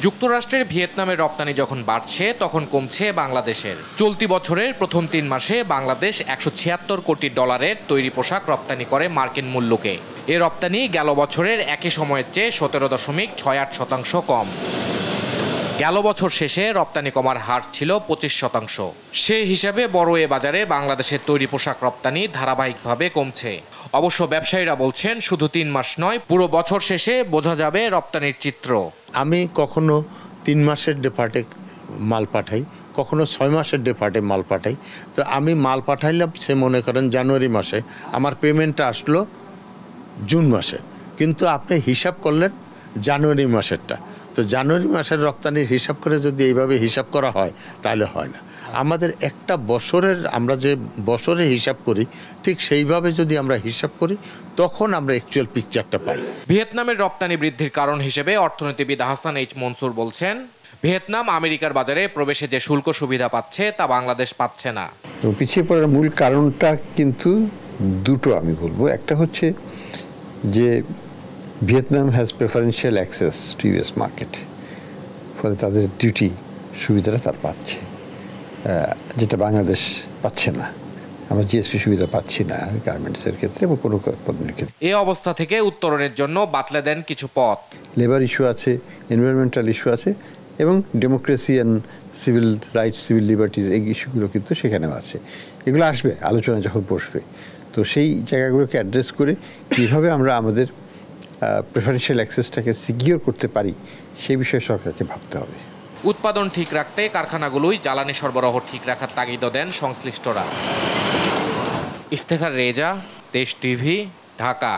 যুক্তরাষ্ট্রের ভিয়েতনামের রপ্তানি যখন বাড়ছে তখন কমছে বাংলাদেশের। চলতি বছরের প্রথম 3 মাসে বাংলাদেশ $176 কোটি তৈরি পোশাক রপ্তানি করে মার্কিন মূল্যকে। এ রপ্তানি গেল বছরের একই সময়ের চেয়ে 17.68% কম। গেল বছর শেষে রপ্তানি কমার হার ছিল 25%। সে হিসাবে বড় এ বাজারে বাংলাদেশের তৈরি পোশাক রপ্তানি ধারাবাহিকভাবে কমছে। অবশ্য ব্যবসায়ীরা বলছেন শুধু 3 মাস নয়, পুরো বছর শেষে বোঝা যাবে রপ্তানির চিত্র। আমি কখনো 3 মাসের ডেপার্টে মাল পাঠাই, কখনো 6 মাসের ডেপার্টে মাল পাঠাই। তো আমি মাল পাঠাইলাম, সে মনে করেন জানুয়ারি মাসে, আমার পেমেন্টটা আসলো জুন মাসে, কিন্তু আপনি হিসাব করলেন জানুয়ারি মাসেরটা। তো জানুয়ারি মাসের রপ্তানির হিসাব করে যদি এইভাবে হিসাব করা হয় তাহলে হয় না। আমাদের একটা বছরের, আমরা যে বছরে হিসাব করি ঠিক সেইভাবে যদি আমরা হিসাব করি তখন আমরা অ্যাকচুয়াল পিকচারটা পাই। ভিয়েতনামের রপ্তানি বৃদ্ধির কারণ হিসেবে অর্থনীতিবিদ হাসান এইচ মনসুর বলছেন, ভিয়েতনাম আমেরিকার বাজারে প্রবেশে যে শুল্ক সুবিধা পাচ্ছে তা বাংলাদেশ পাচ্ছে না। পিছিয়ে পড়ার মূল কারণটা কিন্তু দুটো আমি বলবো। একটা হচ্ছে যে Vietnam has preferential access to US market, ফলে তাদের ডিউটি সুবিধাটা তার পাচ্ছে, যেটা বাংলাদেশ পাচ্ছে না। আমরা জিএসপি সুবিধা পাচ্ছি না গার্মেন্টসের ক্ষেত্রে এবং কোনো পণ্যের ক্ষেত্রে। এই অবস্থা থেকে উত্তরণের জন্য বাতলে দেন কিছু পথ। লেবার ইস্যু আছে, এনভায়রনমেন্টাল ইস্যু আছে এবং democracy and civil rights, civil liberties, এই ইস্যুগুলো কিন্তু সেখানেও আছে। এগুলো আসবে আলোচনা যখন বসবে। তো সেই জায়গাগুলোকে অ্যাড্রেস করে কীভাবে আমরা আমাদের প্রেফারেন্সিয়াল অ্যাক্সেসটাকে সিকিউর করতে পারি সেই বিষয়ে সরকারকে ভাবতে হবে। উৎপাদন ঠিক রাখতে কারখানাগুলোই জ্বালানি সরবরাহ ঠিক রাখার তাগিদ দেন সংশ্লিষ্টরা। ইফতেখার রেজা, দেশ টিভি, ঢাকা।